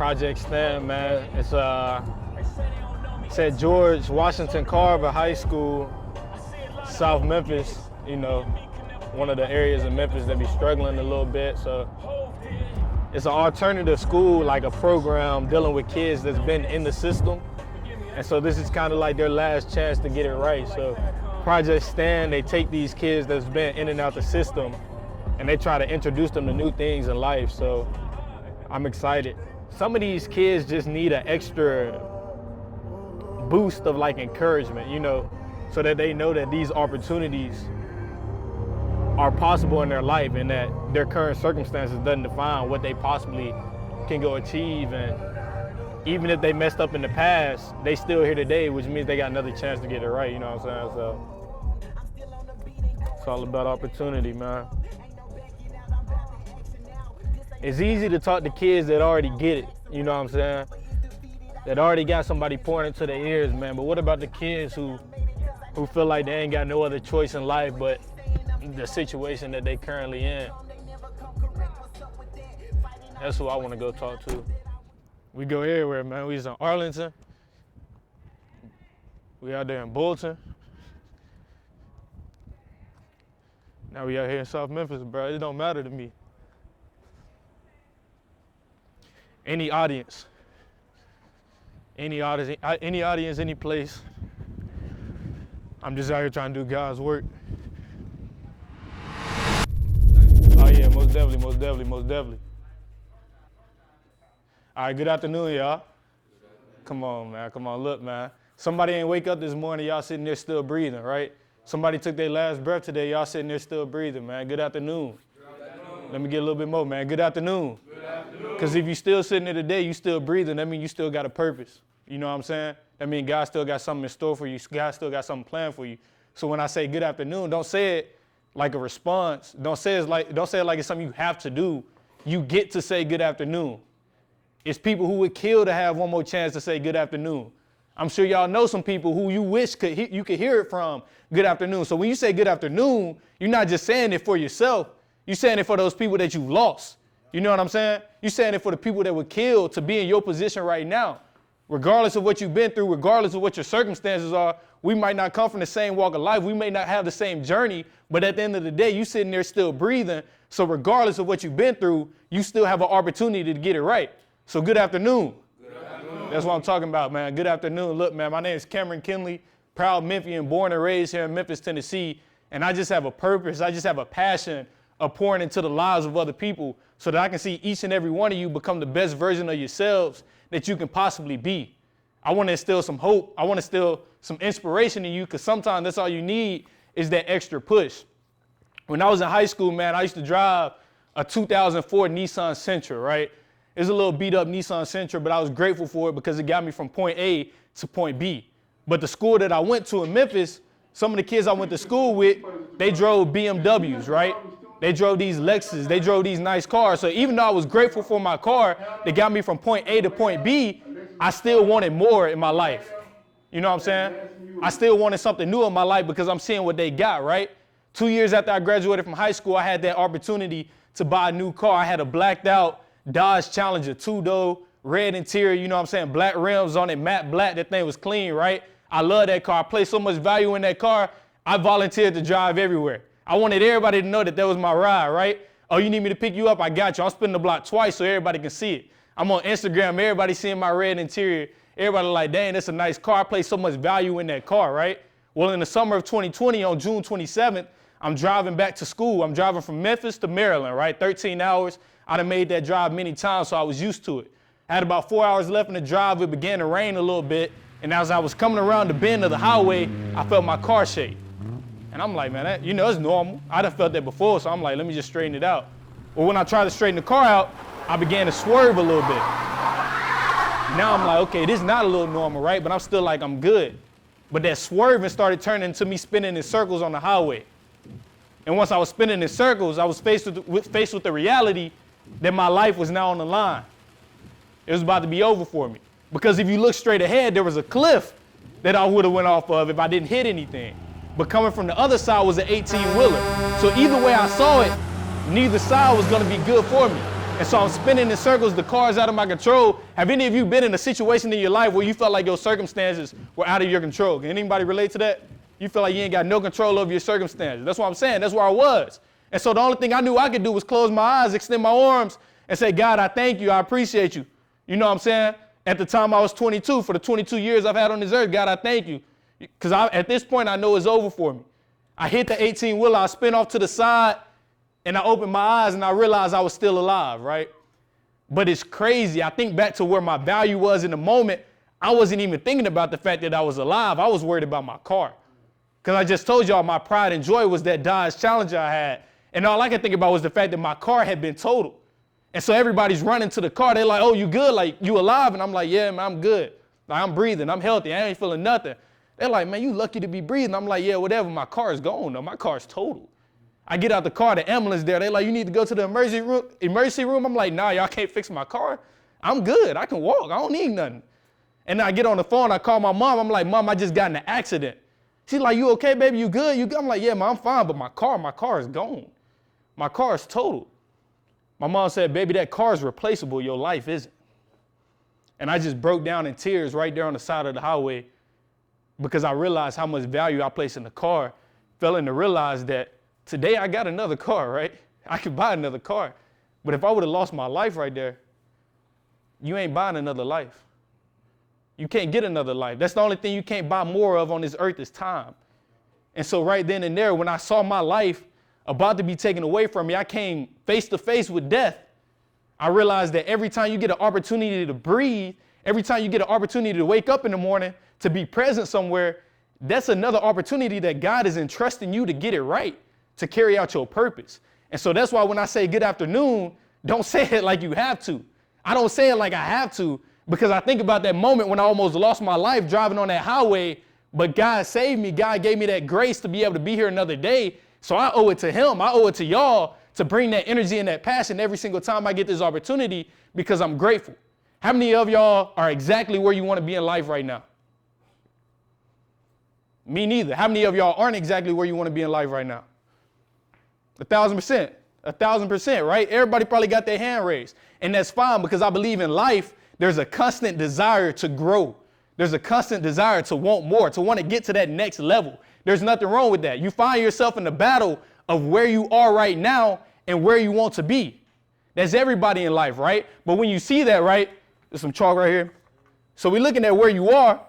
Project STEM, man. It's at George Washington Carver High School, South Memphis, you know, one of the areas in Memphis that be struggling a little bit. So it's an alternative school, like a program dealing with kids that's been in the system. And so this is kind of like their last chance to get it right. So Project STEM, they take these kids that's been in and out the system and they try to introduce them to new things in life. So I'm excited. Some of these kids just need an extra boost of like encouragement, you know, so that they know that these opportunities are possible in their life and that their current circumstances doesn't define what they possibly can go achieve. And even if they messed up in the past, they still here today, which means they got another chance to get it right, you know what I'm saying? So it's all about opportunity, man. It's easy to talk to kids that already get it, you know what I'm saying? That already got somebody pouring into their ears, man. But what about the kids who feel like they ain't got no other choice in life but the situation that they currently in? That's who I want to go talk to. We go everywhere, man. We was in Arlington. We out there in Bolton. Now we out here in South Memphis, bro. It don't matter to me. Any audience, any place. I'm just out here trying to do God's work. Oh yeah, most definitely. All right, good afternoon, y'all. Come on, man, look, man. Somebody ain't wake up this morning, y'all sitting there still breathing, right? Somebody took their last breath today, y'all sitting there still breathing, man. Good afternoon. Let me get a little bit more, man. Good afternoon. Because if you still sitting there today, you still breathing, that means you still got a purpose. You know what I'm saying? That means God still got something in store for you. God still got something planned for you. So when I say good afternoon, don't say it like a response. Don't say it like it's something you have to do. You get to say good afternoon. It's people who would kill to have one more chance to say good afternoon. I'm sure y'all know some people who you wish you could hear it from good afternoon. So when you say good afternoon, you're not just saying it for yourself. You're saying it for those people that you've lost. You know what I'm saying? You're saying it for the people that were killed to be in your position right now. Regardless of what you've been through, regardless of what your circumstances are, we might not come from the same walk of life. We may not have the same journey, but at the end of the day, you sitting there still breathing. So regardless of what you've been through, you still have an opportunity to get it right. So good afternoon. Good afternoon. That's what I'm talking about, man. Good afternoon. Look, man, my name is Kinley, proud Memphian, born and raised here in Memphis, Tennessee. And I just have a purpose. I just have a passion of pouring into the lives of other people so that I can see each and every one of you become the best version of yourselves that you can possibly be. I want to instill some hope. I want to instill some inspiration in you, because sometimes that's all you need is that extra push. When I was in high school, man, I used to drive a 2004 Nissan Sentra, right? It was a little beat up Nissan Sentra, but I was grateful for it because it got me from point A to point B. But the school that I went to in Memphis, some of the kids I went to school with, they drove BMWs, right? They drove these Lexus, they drove these nice cars. So even though I was grateful for my car that got me from point A to point B, I still wanted more in my life. You know what I'm saying? I still wanted something new in my life because I'm seeing what they got, right? 2 years after I graduated from high school, I had that opportunity to buy a new car. I had a blacked out Dodge Challenger, two-door, red interior, you know what I'm saying? Black rims on it, matte black, that thing was clean, right? I love that car. I placed so much value in that car, I volunteered to drive everywhere. I wanted everybody to know that was my ride, right? Oh, you need me to pick you up? I got you. I'm spinning the block twice so everybody can see it. I'm on Instagram, everybody seeing my red interior. Everybody like, dang, that's a nice car. I place so much value in that car, right? Well, in the summer of 2020, on June 27th, I'm driving back to school. I'm driving from Memphis to Maryland, right? 13 hours. I done made that drive many times, so I was used to it. I had about 4 hours left in the drive. It began to rain a little bit. And as I was coming around the bend of the highway, I felt my car shake. And I'm like, man, that, it's normal. I done felt that before, so I'm like, let me just straighten it out. Well, when I tried to straighten the car out, I began to swerve a little bit. Now I'm like, okay, this is not a little normal, right? But I'm still like, I'm good. But that swerving started turning into me spinning in circles on the highway. And once I was spinning in circles, I was faced with the reality that my life was now on the line. It was about to be over for me. Because if you look straight ahead, there was a cliff that I would have went off of if I didn't hit anything. But coming from the other side was an 18-wheeler. So either way I saw it, neither side was going to be good for me. And so I'm spinning in circles, the car's out of my control. Have any of you been in a situation in your life where you felt like your circumstances were out of your control? Can anybody relate to that? You feel like you ain't got no control over your circumstances. That's what I'm saying. That's where I was. And so the only thing I knew I could do was close my eyes, extend my arms, and say, God, I thank you. I appreciate you. You know what I'm saying? At the time I was 22, for the 22 years I've had on this earth, God, I thank you. Because at this point, I know it's over for me. I hit the 18-wheeler, I spin off to the side, and I opened my eyes, and I realized I was still alive, right? But it's crazy. I think back to where my value was in the moment. I wasn't even thinking about the fact that I was alive. I was worried about my car. Because I just told y'all my pride and joy was that Dodge Challenger I had. And all I could think about was the fact that my car had been totaled. And so everybody's running to the car. They're like, oh, you good? Like, you alive? And I'm like, yeah, man, I'm good. Like, I'm breathing. I'm healthy. I ain't feeling nothing. They're like, man, you lucky to be breathing. I'm like, yeah, whatever. My car is gone, though. My car is totaled. I get out the car, the ambulance there. They're like, you need to go to the emergency room. I'm like, nah, y'all can't fix my car. I'm good. I can walk. I don't need nothing. And then I get on the phone. I call my mom. I'm like, Mom, I just got in an accident. She's like, you okay, baby? You good? You good? I'm like, yeah, man, I'm fine. But my car is gone. My car is totaled. My mom said, baby, that car is replaceable. Your life isn't. And I just broke down in tears right there on the side of the highway because I realized how much value I place in the car. Failing to realize that today I got another car, right? I could buy another car. But if I would have lost my life right there, you ain't buying another life. You can't get another life. That's the only thing you can't buy more of on this earth is time. And so right then and there, when I saw my life about to be taken away from me, I came face to face with death. I realized that every time you get an opportunity to breathe, every time you get an opportunity to wake up in the morning, to be present somewhere, that's another opportunity that God is entrusting you to get it right, to carry out your purpose. And so that's why when I say good afternoon, don't say it like you have to. I don't say it like I have to because I think about that moment when I almost lost my life driving on that highway, but God saved me. God gave me that grace to be able to be here another day. So I owe it to him. I owe it to y'all to bring that energy and that passion every single time I get this opportunity because I'm grateful. How many of y'all are exactly where you want to be in life right now? Me neither. How many of y'all aren't exactly where you want to be in life right now? 1,000%. 1,000%, right? Everybody probably got their hand raised. And that's fine because I believe in life, there's a constant desire to grow. There's a constant desire to want more, to want to get to that next level. There's nothing wrong with that. You find yourself in the battle of where you are right now and where you want to be. That's everybody in life, right? But when you see that, right, there's some chalk right here. So we're looking at where you are,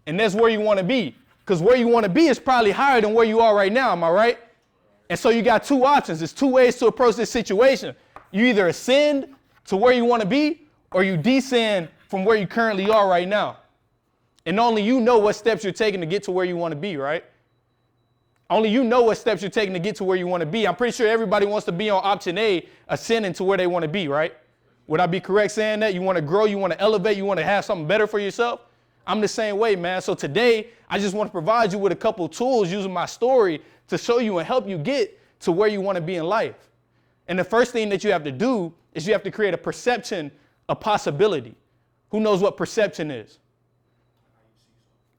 and that's where you want to be. Because where you want to be is probably higher than where you are right now, am I right? And so you got two options. There's two ways to approach this situation. You either ascend to where you want to be, or you descend from where you currently are right now. And only you know what steps you're taking to get to where you want to be, right? Only you know what steps you're taking to get to where you want to be. I'm pretty sure everybody wants to be on option A, ascending to where they want to be, right? Would I be correct saying that? You want to grow, you want to elevate, you want to have something better for yourself? I'm the same way, man. So today, I just want to provide you with a couple of tools using my story to show you and help you get to where you want to be in life. And the first thing that you have to do is you have to create a perception of possibility. Who knows what perception is?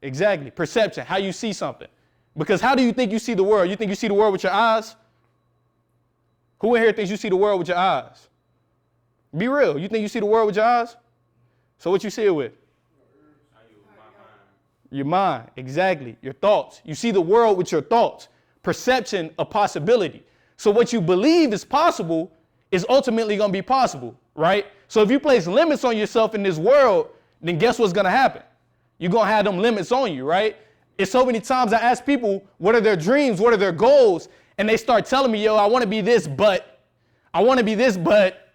Exactly. Perception, how you see something. Because how do you think you see the world? You think you see the world with your eyes? Who in here thinks you see the world with your eyes? Be real. You think you see the world with your eyes? So what you see it with? Your mind. Exactly. Your thoughts. You see the world with your thoughts. Perception of possibility. So what you believe is possible is ultimately going to be possible, right? So if you place limits on yourself in this world, then guess what's going to happen? You're going to have them limits on you, right? It's so many times I ask people, what are their dreams? What are their goals? And they start telling me, yo, I want to be this, but I want to be this, but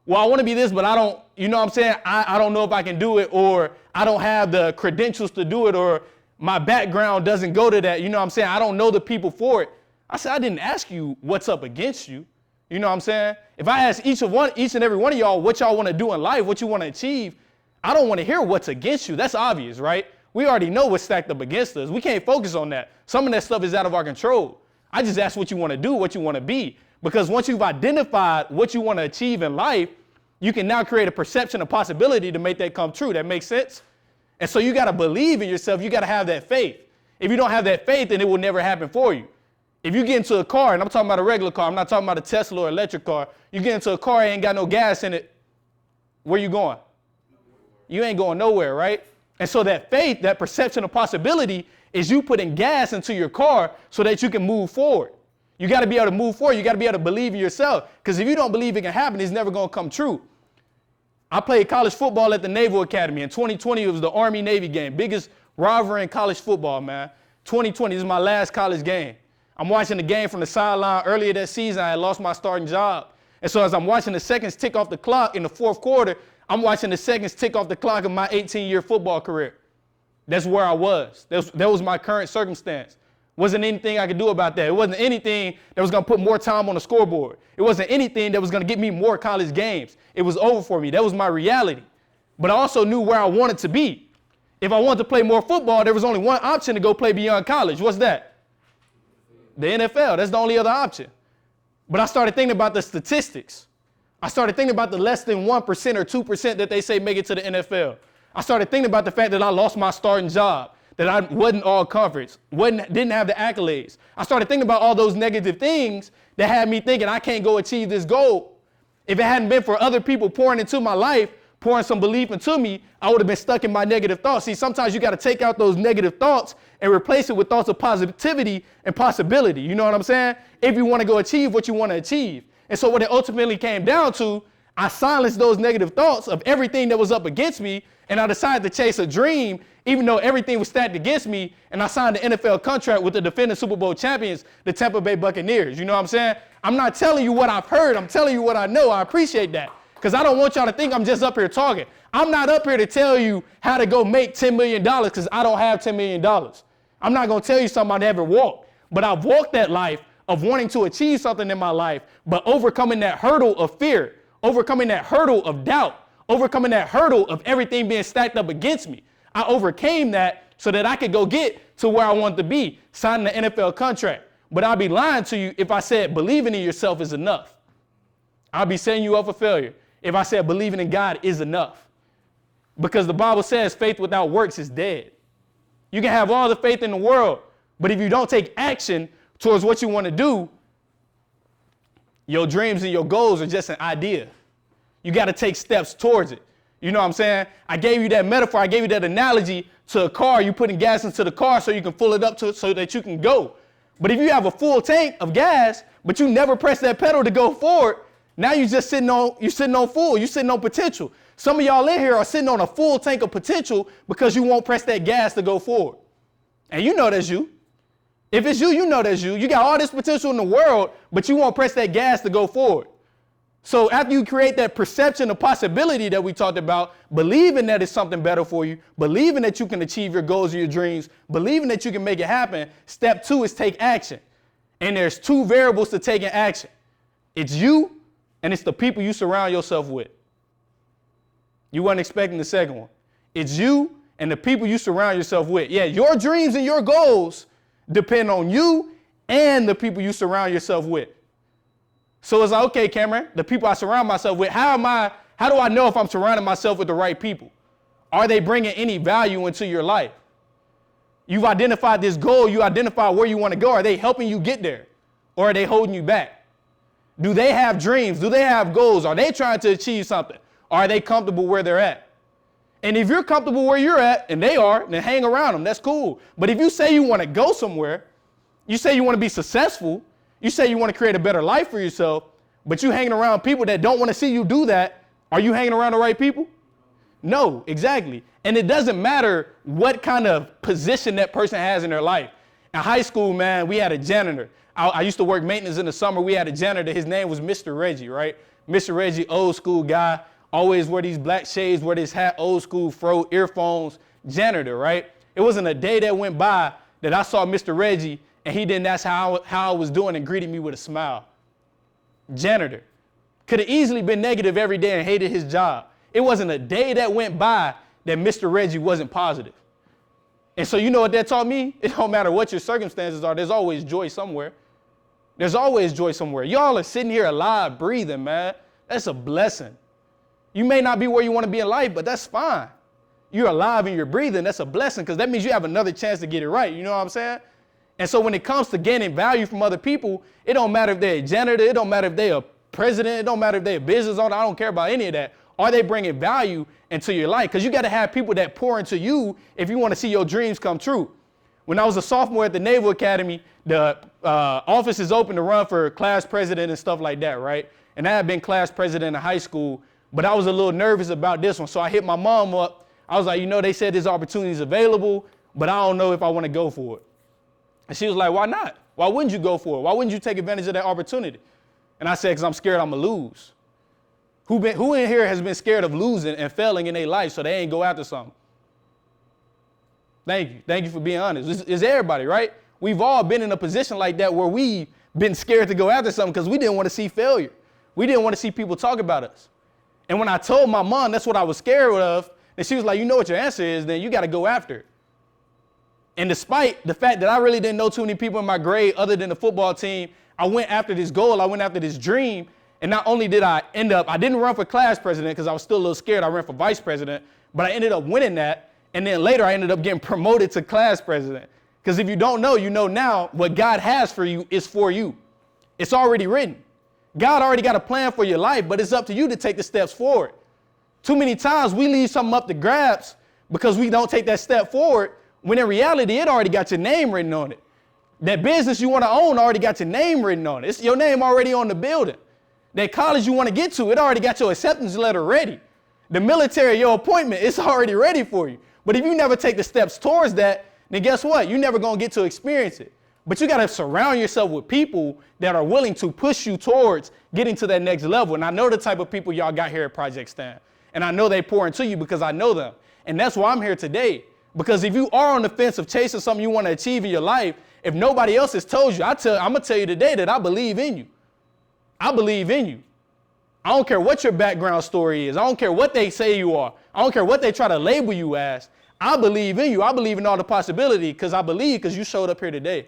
I don't, you know what I'm saying? I don't know if I can do it, or I don't have the credentials to do it, or my background doesn't go to that. You know what I'm saying? I don't know the people for it. I said, I didn't ask you what's up against you. You know what I'm saying? If I ask each and every one of y'all what y'all want to do in life, what you want to achieve, I don't want to hear what's against you. That's obvious, right? We already know what's stacked up against us. We can't focus on that. Some of that stuff is out of our control. I just ask what you want to do, what you want to be. Because once you've identified what you want to achieve in life, you can now create a perception of possibility to make that come true. That makes sense? And so you got to believe in yourself. You got to have that faith. If you don't have that faith, then it will never happen for you. If you get into a car, and I'm talking about a regular car, I'm not talking about a Tesla or electric car. You get into a car, ain't got no gas in it. Where you going? You ain't going nowhere, right? And so that faith, that perception of possibility is you putting gas into your car so that you can move forward. You got to be able to move forward. You got to be able to believe in yourself. Because if you don't believe it can happen, it's never going to come true. I played college football at the Naval Academy. In 2020, it was the Army-Navy game. Biggest rivalry in college football, man. 2020, this is my last college game. I'm watching the game from the sideline. Earlier that season, I had lost my starting job. And so as I'm watching the seconds tick off the clock in the fourth quarter, I'm watching the seconds tick off the clock of my 18-year football career. That's where I was. That was my current circumstance. Wasn't anything I could do about that. It wasn't anything that was going to put more time on the scoreboard. It wasn't anything that was going to get me more college games. It was over for me. That was my reality. But I also knew where I wanted to be. If I wanted to play more football, there was only one option to go play beyond college. What's that? The NFL. That's the only other option. But I started thinking about the statistics. I started thinking about the less than 1% or 2% that they say make it to the NFL. I started thinking about the fact that I lost my starting job, that I wasn't all conference, didn't have the accolades. I started thinking about all those negative things that had me thinking I can't go achieve this goal. If it hadn't been for other people pouring into my life, pouring some belief into me, I would have been stuck in my negative thoughts. See, sometimes you got to take out those negative thoughts and replace it with thoughts of positivity and possibility. You know what I'm saying? If you want to go achieve what you want to achieve. And so what it ultimately came down to, I silenced those negative thoughts of everything that was up against me, and I decided to chase a dream, even though everything was stacked against me, and I signed an NFL contract with the defending Super Bowl champions, the Tampa Bay Buccaneers. You know what I'm saying? I'm not telling you what I've heard. I'm telling you what I know. I appreciate that, because I don't want y'all to think I'm just up here talking. I'm not up here to tell you how to go make $10 million, because I don't have $10 million. I'm not going to tell you something I never walked, but I've walked that life of wanting to achieve something in my life, but overcoming that hurdle of fear, overcoming that hurdle of doubt, overcoming that hurdle of everything being stacked up against me. I overcame that so that I could go get to where I wanted to be, signing an NFL contract. But I'd be lying to you if I said believing in yourself is enough. I'd be setting you up for failure if I said believing in God is enough. Because the Bible says faith without works is dead. You can have all the faith in the world, but if you don't take action towards what you want to do, your dreams and your goals are just an idea. You got to take steps towards it. You know what I'm saying? I gave you that metaphor. I gave you that analogy to a car. You putting gas into the car so you can fill it up so that you can go. But if you have a full tank of gas, but you never press that pedal to go forward, now you're just sitting on full. You're sitting on potential. Some of y'all in here are sitting on a full tank of potential because you won't press that gas to go forward. And you know that's you. If it's you, you know that's you. You got all this potential in the world, but you won't press that gas to go forward. So after you create that perception of possibility that we talked about, believing that it's something better for you, believing that you can achieve your goals or your dreams, believing that you can make it happen, step 2 is take action. And there's 2 variables to taking action. It's you and it's the people you surround yourself with. You weren't expecting the second one. It's you and the people you surround yourself with. Yeah, your dreams and your goals depend on you and the people you surround yourself with. So it's like, okay, Cameron, the people I surround myself with, how do I know if I'm surrounding myself with the right people? Are they bringing any value into your life? You've identified this goal. You identified where you want to go. Are they helping you get there? Or are they holding you back? Do they have dreams? Do they have goals? Are they trying to achieve something? Or are they comfortable where they're at? And if you're comfortable where you're at, and they are, then hang around them. That's cool. But if you say you want to go somewhere, you say you want to be successful, you say you want to create a better life for yourself, but you hanging around people that don't want to see you do that, are you hanging around the right people? No, exactly. And it doesn't matter what kind of position that person has in their life. In high school, man, we had a janitor. I used to work maintenance in the summer. We had a janitor. His name was Mr. Reggie, right? Mr. Reggie, old school guy, always wear these black shades, wear this hat, old school fro, earphones, janitor, right? It wasn't a day that went by that I saw Mr. Reggie and he didn't ask how I was doing and greeted me with a smile. Janitor. Could have easily been negative every day and hated his job. It wasn't a day that went by that Mr. Reggie wasn't positive. And so you know what that taught me? It don't matter what your circumstances are, there's always joy somewhere. There's always joy somewhere. Y'all are sitting here alive, breathing, man. That's a blessing. You may not be where you want to be in life, but that's fine. You're alive and you're breathing. That's a blessing because that means you have another chance to get it right. You know what I'm saying? And so when it comes to gaining value from other people, it don't matter if they're a janitor, it don't matter if they're a president, it don't matter if they're a business owner, I don't care about any of that. Are they bringing value into your life? Because you got to have people that pour into you if you want to see your dreams come true. When I was a sophomore at the Naval Academy, the office is open to run for class president and stuff like that, right? And I had been class president in high school, but I was a little nervous about this one. So I hit my mom up. I was like, you know, they said this opportunity is available, but I don't know if I want to go for it. And she was like, why not? Why wouldn't you go for it? Why wouldn't you take advantage of that opportunity? And I said, because I'm scared I'm going to lose. Who in here has been scared of losing and failing in their life so they ain't go after something? Thank you. Thank you for being honest. It's everybody, right? We've all been in a position like that where we've been scared to go after something because we didn't want to see failure. We didn't want to see people talk about us. And when I told my mom that's what I was scared of, and she was like, you know what your answer is, then you got to go after it. And despite the fact that I really didn't know too many people in my grade other than the football team, I went after this goal, I went after this dream. And not only did I didn't run for class president because I was still a little scared. I ran for vice president, but I ended up winning that. And then later I ended up getting promoted to class president. Because if you don't know, you know now what God has for you is for you. It's already written. God already got a plan for your life, but it's up to you to take the steps forward. Too many times we leave something up to grabs because we don't take that step forward, when in reality, it already got your name written on it. That business you want to own already got your name written on it. It's your name already on the building. That college you want to get to, it already got your acceptance letter ready. The military, your appointment, it's already ready for you. But if you never take the steps towards that, then guess what? You're never going to get to experience it. But you got to surround yourself with people that are willing to push you towards getting to that next level. And I know the type of people y'all got here at Project Stand. And I know they pour into you because I know them. And that's why I'm here today. Because if you are on the fence of chasing something you want to achieve in your life, if nobody else has told you, I'm going to tell you today that I believe in you. I believe in you. I don't care what your background story is. I don't care what they say you are. I don't care what they try to label you as. I believe in you. I believe in all the possibility because you showed up here today.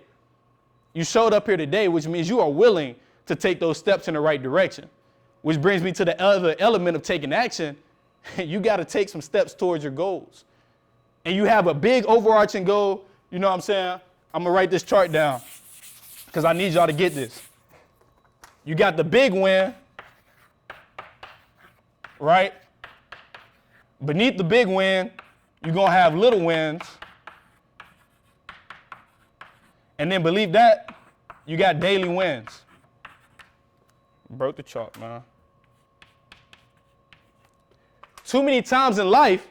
You showed up here today, which means you are willing to take those steps in the right direction, which brings me to the other element of taking action. You got to take some steps towards your goals. And you have a big overarching goal. You know what I'm saying? I'm going to write this chart down because I need y'all to get this. You got the big win, right? Beneath the big win, you're going to have little wins. And then beneath that, you got daily wins. Broke the chart, man. Too many times in life,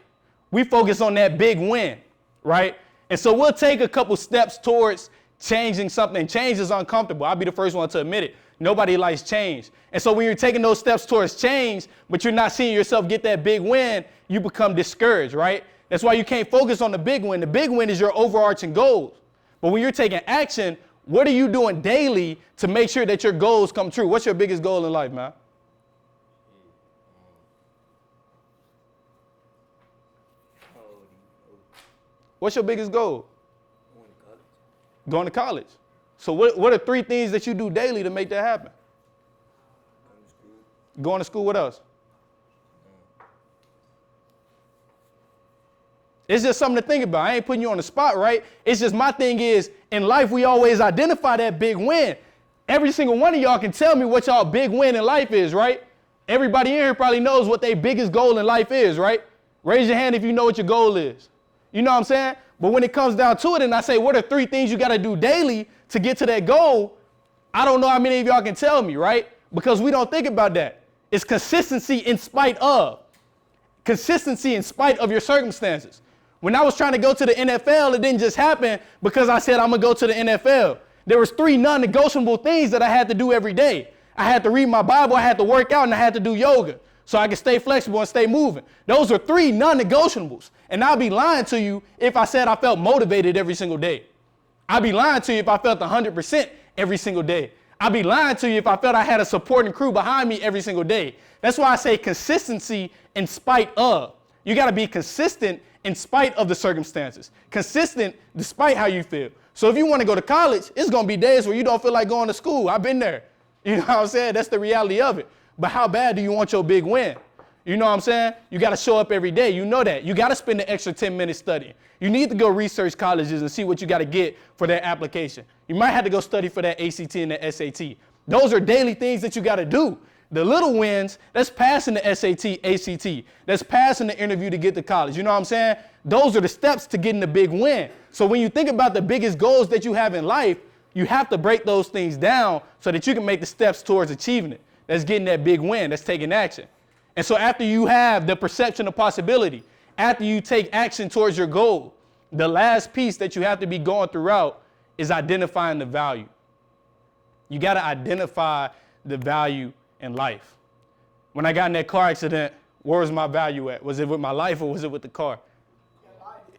we focus on that big win, right? And so we'll take a couple steps towards changing something. Change is uncomfortable. I'll be the first one to admit it. Nobody likes change. And so when you're taking those steps towards change, but you're not seeing yourself get that big win, you become discouraged, right? That's why you can't focus on the big win. The big win is your overarching goals. But when you're taking action, what are you doing daily to make sure that your goals come true? What's your biggest goal in life, man? What's your biggest goal? Going to college. So what are 3 things that you do daily to make that happen? Going to school, what else? It's just something to think about. I ain't putting you on the spot, right? It's just my thing is, in life, we always identify that big win. Every single one of y'all can tell me what y'all big win in life is, right? Everybody in here probably knows what their biggest goal in life is, right? Raise your hand if you know what your goal is. You know what I'm saying? But when it comes down to it and I say, what are 3 things you got to do daily to get to that goal? I don't know how many of y'all can tell me, right? Because we don't think about that. It's consistency in spite of. Consistency in spite of your circumstances. When I was trying to go to the NFL, it didn't just happen because I said I'm going to go to the NFL. There was 3 non-negotiable things that I had to do every day. I had to read my Bible, I had to work out, and I had to do yoga so I could stay flexible and stay moving. Those are 3 non-negotiables. And I'll be lying to you if I said I felt motivated every single day. I'd be lying to you if I felt 100% every single day. I'd be lying to you if I felt I had a supporting crew behind me every single day. That's why I say consistency in spite of. You got to be consistent in spite of the circumstances. Consistent despite how you feel. So if you want to go to college, it's going to be days where you don't feel like going to school. I've been there. You know what I'm saying? That's the reality of it. But how bad do you want your big win? You know what I'm saying? You got to show up every day. You know that. You got to spend the extra 10 minutes studying. You need to go research colleges and see what you got to get for that application. You might have to go study for that ACT and the SAT. Those are daily things that you got to do. The little wins, that's passing the SAT, ACT. That's passing the interview to get to college. You know what I'm saying? Those are the steps to getting the big win. So when you think about the biggest goals that you have in life, you have to break those things down so that you can make the steps towards achieving it. That's getting that big win. That's taking action. And so after you have the perception of possibility, after you take action towards your goal, the last piece that you have to be going throughout is identifying the value. You got to identify the value in life. When I got in that car accident, where was my value at? Was it with my life or was it with the car?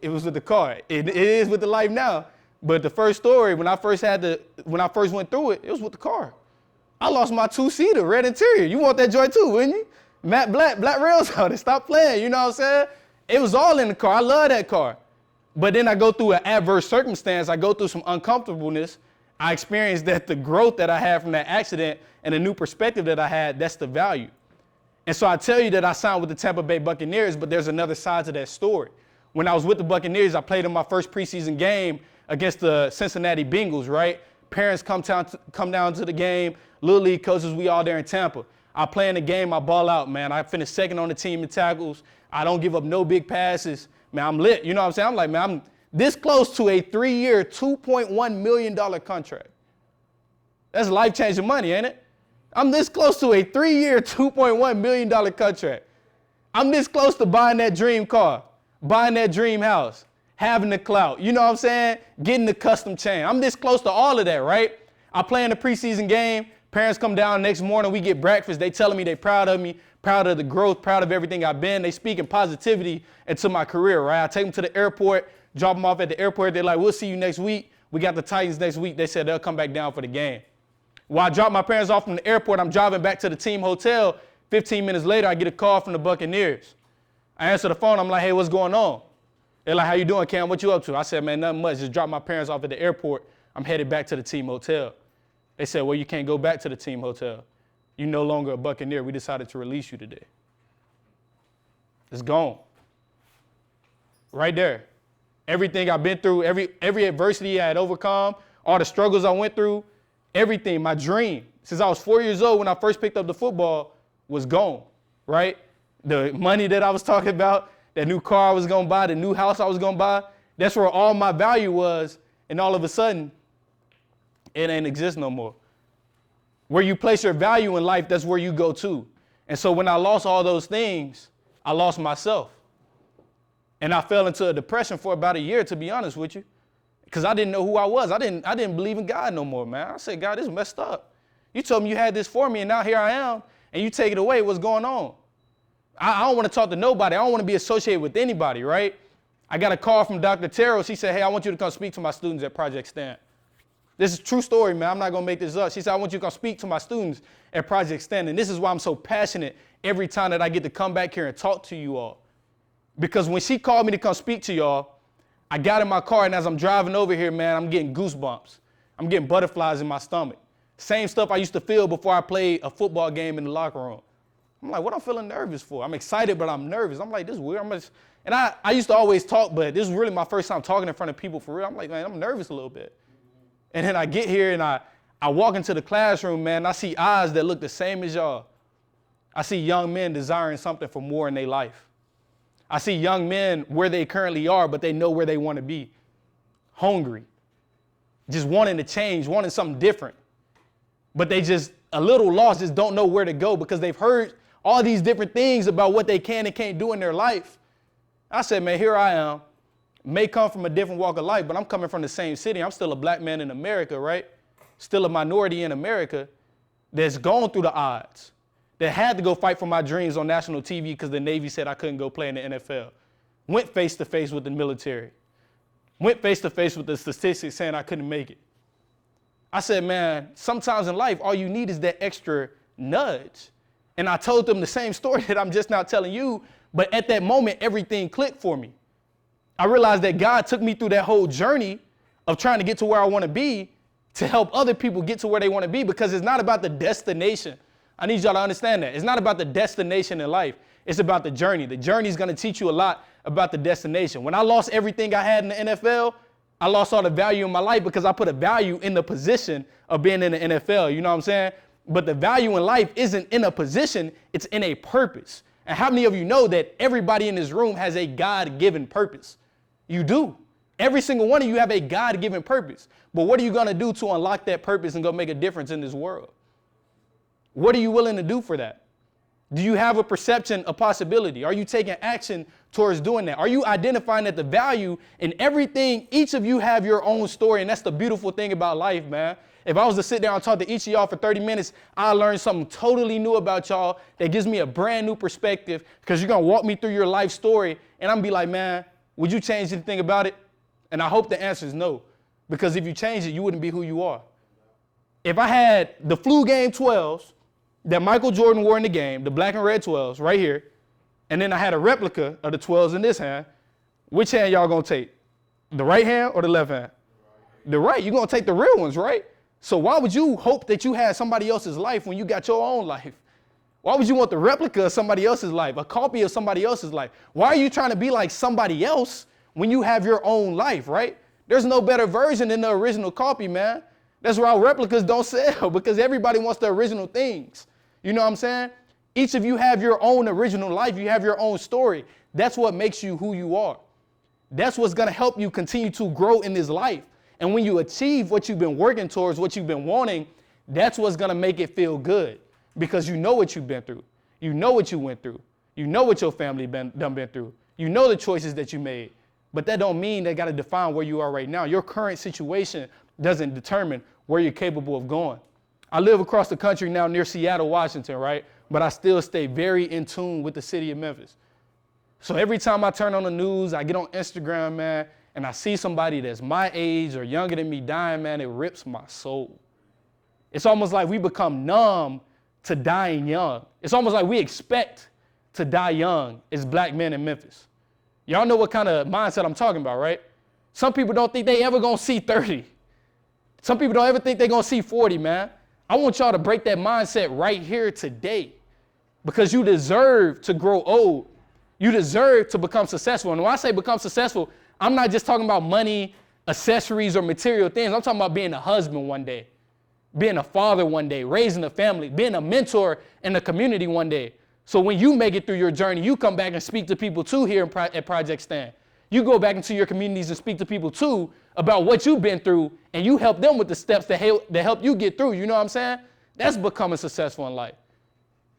It was with the car. It is with the life now. But the first story, when I first went through it, it was with the car. I lost my 2-seater, red interior. You want that joy too, wouldn't you? Matte black rails on it. Stop playing. You know what I'm saying? It was all in the car. I love that car. But then I go through an adverse circumstance. I go through some uncomfortableness. I experienced that the growth that I had from that accident and the new perspective that I had, that's the value. And so I tell you that I signed with the Tampa Bay Buccaneers, but there's another side to that story. When I was with the Buccaneers, I played in my first preseason game against the Cincinnati Bengals, right? Parents come down to the game. Little league coaches, we all there in Tampa. I play in the game, I ball out, man. I finished second on the team in tackles. I don't give up no big passes. Man, I'm lit. You know what I'm saying? I'm like, man, I'm this close to a 3-year, $2.1 million contract. That's life-changing money, ain't it? I'm this close to a 3-year, $2.1 million contract. I'm this close to buying that dream car, buying that dream house, having the clout. You know what I'm saying? Getting the custom chain. I'm this close to all of that, right? I play in the preseason game. Parents come down next morning, we get breakfast. They telling me they proud of me, proud of the growth, proud of everything I've been. They speaking positivity into my career, right? I take them to the airport, drop them off at the airport. They're like, we'll see you next week. We got the Titans next week. They said they'll come back down for the game. While I drop my parents off from the airport, I'm driving back to the team hotel. 15 minutes later, I get a call from the Buccaneers. I answer the phone. I'm like, hey, what's going on? They're like, how you doing, Cam? What you up to? I said, man, nothing much. Just dropped my parents off at the airport. I'm headed back to the team hotel. They said, well, you can't go back to the team hotel. You're no longer a Buccaneer. We decided to release you today. It's gone. Right there. Everything I've been through, every adversity I had overcome, all the struggles I went through, everything, my dream, since I was 4 years old when I first picked up the football, was gone, right? The money that I was talking about, that new car I was going to buy, the new house I was going to buy, that's where all my value was, and all of a sudden, it ain't exist no more. Where you place your value in life, that's where you go to. And so when I lost all those things, I lost myself. And I fell into a depression for about a year, to be honest with you, because I didn't know who I was. I didn't believe in God no more, man. I said, God, this is messed up. You told me you had this for me, and now here I am, and you take it away. What's going on? I don't want to talk to nobody. I don't want to be associated with anybody, right? I got a call from Dr. Terrell. She said, hey, I want you to come speak to my students at Project Stand. This is a true story, man. I'm not going to make this up. She said, I want you to come speak to my students at Project Stand. And this is why I'm so passionate every time that I get to come back here and talk to you all. Because when she called me to come speak to y'all, I got in my car, and as I'm driving over here, man, I'm getting goosebumps. I'm getting butterflies in my stomach. Same stuff I used to feel before I played a football game in the locker room. I'm like, what I'm feeling nervous for? I'm excited, but I'm nervous. I'm like, this is weird. And I used to always talk, but this is really my first time talking in front of people for real. I'm like, man, I'm nervous a little bit. And then I get here, and I walk into the classroom, man, and I see eyes that look the same as y'all. I see young men desiring something for more in their life. I see young men where they currently are, but they know where they want to be. Hungry. Just wanting to change, wanting something different. But they just a little lost, just don't know where to go because they've heard all these different things about what they can and can't do in their life. I said, man, here I am. May come from a different walk of life, but I'm coming from the same city. I'm still a black man in America, right? Still a minority in America that's gone through the odds, that had to go fight for my dreams on national TV because the Navy said I couldn't go play in the NFL. Went face to face with the military. Went face to face with the statistics saying I couldn't make it. I said, man, sometimes in life, all you need is that extra nudge. And I told them the same story that I'm just now telling you, but at that moment, everything clicked for me. I realized that God took me through that whole journey of trying to get to where I want to be to help other people get to where they want to be, because it's not about the destination. I need y'all to understand that. It's not about the destination in life. It's about the journey. The journey is going to teach you a lot about the destination. When I lost everything I had in the NFL, I lost all the value in my life because I put a value in the position of being in the NFL. You know what I'm saying? But the value in life isn't in a position, it's in a purpose. And how many of you know that everybody in this room has a God-given purpose? You do. Every single one of you have a God-given purpose. But what are you going to do to unlock that purpose and go make a difference in this world? What are you willing to do for that? Do you have a perception of possibility? Are you taking action towards doing that? Are you identifying that the value in everything? Each of you have your own story, and that's the beautiful thing about life, man. If I was to sit down and talk to each of y'all for 30 minutes, I'll learn something totally new about y'all that gives me a brand new perspective, because you're going to walk me through your life story, and I'm going to be like, man, would you change anything about it? And I hope the answer is no, because if you change it, you wouldn't be who you are. If I had the flu game 12s that Michael Jordan wore in the game, the black and red 12s right here, and then I had a replica of the 12s in this hand, which hand y'all going to take? The right hand or the left hand? The right. You're going to take the real ones, right? So why would you hope that you had somebody else's life when you got your own life? Why would you want the replica of somebody else's life, a copy of somebody else's life? Why are you trying to be like somebody else when you have your own life, right? There's no better version than the original copy, man. That's why replicas don't sell, because everybody wants the original things. You know what I'm saying? Each of you have your own original life. You have your own story. That's what makes you who you are. That's what's going to help you continue to grow in this life. And when you achieve what you've been working towards, what you've been wanting, that's what's going to make it feel good, because you know what you've been through. You know what you went through. You know what your family been through. You know the choices that you made. But that don't mean they got to define where you are right now. Your current situation doesn't determine where you're capable of going. I live across the country now near Seattle, Washington, right? But I still stay very in tune with the city of Memphis. So every time I turn on the news, I get on Instagram, man, and I see somebody that's my age or younger than me dying, man, it rips my soul. It's almost like we become numb to dying young. It's almost like we expect to die young as black men in Memphis. Y'all know what kind of mindset I'm talking about, right? Some people don't think they ever gonna see 30. Some people don't ever think they're gonna see 40, man. I want y'all to break that mindset right here today, because you deserve to grow old. You deserve to become successful. And when I say become successful, I'm not just talking about money, accessories, or material things. I'm talking about being a husband one day, being a father one day, raising a family, being a mentor in the community one day. So when you make it through your journey, you come back and speak to people too here at Project Stand. You go back into your communities and speak to people too about what you've been through, and you help them with the steps that help you get through. You know what I'm saying? That's becoming successful in life.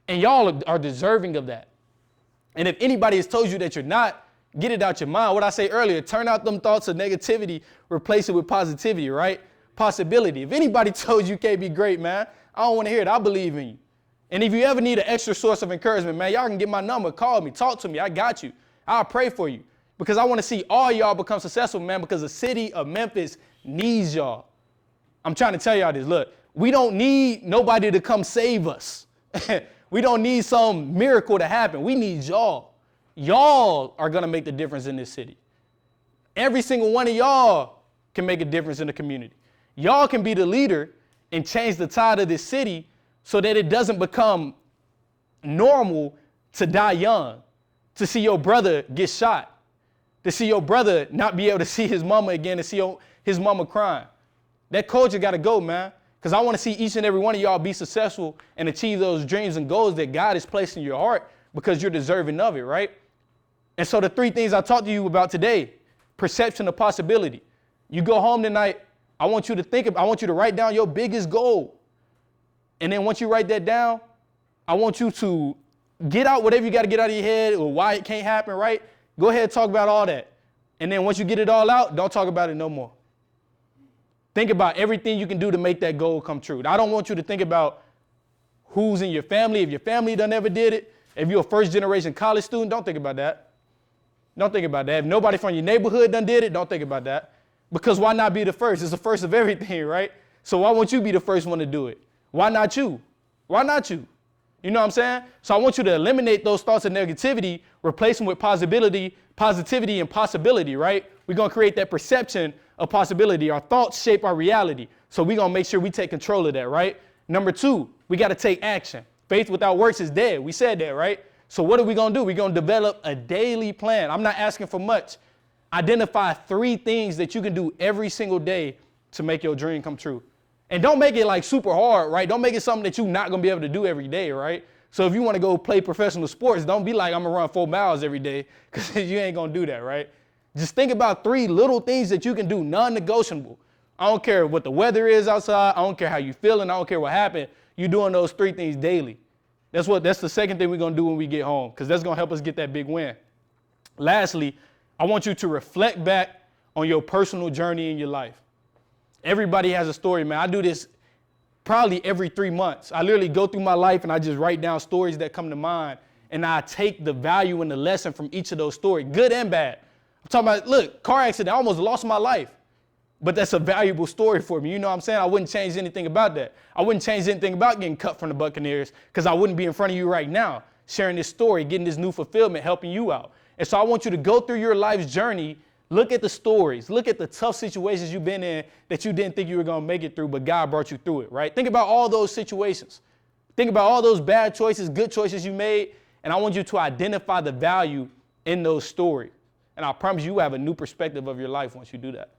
And y'all are deserving of that. And if anybody has told you that you're not, get it out your mind. What I say earlier, turn out them thoughts of negativity, replace it with positivity, right? Possibility. If anybody told you can't be great, man, I don't want to hear it. I believe in you. And if you ever need an extra source of encouragement, man, y'all can get my number, call me, talk to me. I got you. I'll pray for you, because I want to see all y'all become successful, man, because the city of Memphis needs y'all. I'm trying to tell y'all this. Look, we don't need nobody to come save us. We don't need some miracle to happen. We need y'all. Y'all are going to make the difference in this city. Every single one of y'all can make a difference in the community. Y'all can be the leader and change the tide of this city so that it doesn't become normal to die young, to see your brother get shot, to see your brother not be able to see his mama again, to see his mama crying. That culture got to go, man, because I want to see each and every one of y'all be successful and achieve those dreams and goals that God has placed in your heart, because you're deserving of it, right? And so the three things I talked to you about today: perception of possibility. You go home tonight, I want you to write down your biggest goal. And then once you write that down, I want you to get out whatever you got to get out of your head or why it can't happen, right? Go ahead and talk about all that. And then once you get it all out, don't talk about it no more. Think about everything you can do to make that goal come true. I don't want you to think about who's in your family. If your family done ever did it, if you're a first generation college student, don't think about that. Don't think about that. If nobody from your neighborhood done did it, don't think about that. Because why not be the first? It's the first of everything, right? So why won't you be the first one to do it? Why not you? Why not you? You know what I'm saying? So I want you to eliminate those thoughts of negativity, replace them with positivity and possibility, right? We're going to create that perception of possibility. Our thoughts shape our reality. So we're going to make sure we take control of that, right? Number 2, we got to take action. Faith without works is dead. We said that, right? So what are we going to do? We're going to develop a daily plan. I'm not asking for much. Identify 3 things that you can do every single day to make your dream come true. And don't make it like super hard, right? Don't make it something that you're not going to be able to do every day, right? So if you want to go play professional sports, don't be like, I'm going to run 4 miles every day, because you ain't going to do that, right? Just think about 3 little things that you can do, non-negotiable. I don't care what the weather is outside. I don't care how you feeling. I don't care what happened. You're doing those 3 things daily. That's the second thing we're going to do when we get home, because that's going to help us get that big win. Lastly, I want you to reflect back on your personal journey in your life. Everybody has a story, man. I do this probably every 3 months. I literally go through my life and I just write down stories that come to mind, and I take the value and the lesson from each of those stories, good and bad. I'm talking about, look, car accident, I almost lost my life. But that's a valuable story for me. You know what I'm saying? I wouldn't change anything about that. I wouldn't change anything about getting cut from the Buccaneers, because I wouldn't be in front of you right now, sharing this story, getting this new fulfillment, helping you out. And so I want you to go through your life's journey, look at the stories, look at the tough situations you've been in that you didn't think you were going to make it through, but God brought you through it, right? Think about all those situations. Think about all those bad choices, good choices you made, and I want you to identify the value in those stories. And I promise you have a new perspective of your life once you do that.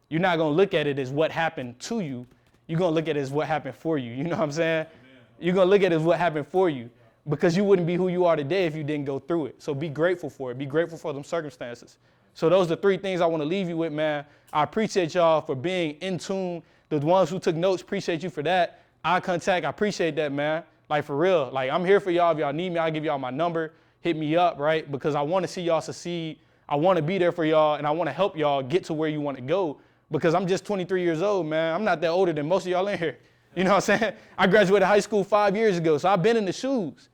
You're not going to look at it as what happened to you. You're going to look at it as what happened for you. You know what I'm saying? Amen. You're going to look at it as what happened for you, because you wouldn't be who you are today if you didn't go through it. So be grateful for it. Be grateful for them circumstances. So those are the 3 things I want to leave you with, man. I appreciate y'all for being in tune. The ones who took notes, appreciate you for that. Eye contact, I appreciate that, man. Like, for real. Like, I'm here for y'all. If y'all need me, I'll give y'all my number. Hit me up, right? Because I want to see y'all succeed. I want to be there for y'all, and I want to help y'all get to where you want to go. Because I'm just 23 years old, man. I'm not that older than most of y'all in here. You know what I'm saying? I graduated high school 5 years ago, so I've been in the shoes.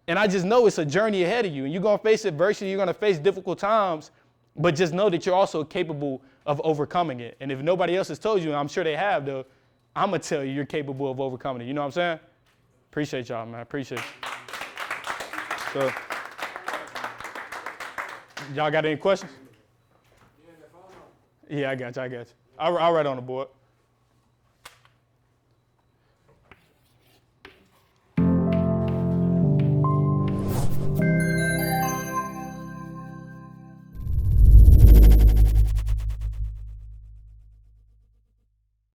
And I just know it's a journey ahead of you. And you're going to face adversity. You're going to face difficult times. But just know that you're also capable of overcoming it. And if nobody else has told you, and I'm sure they have, though, I'm going to tell you you're capable of overcoming it. You know what I'm saying? Appreciate y'all, man. Appreciate you. So, y'all got any questions? Yeah, I got you. I'll write on the board.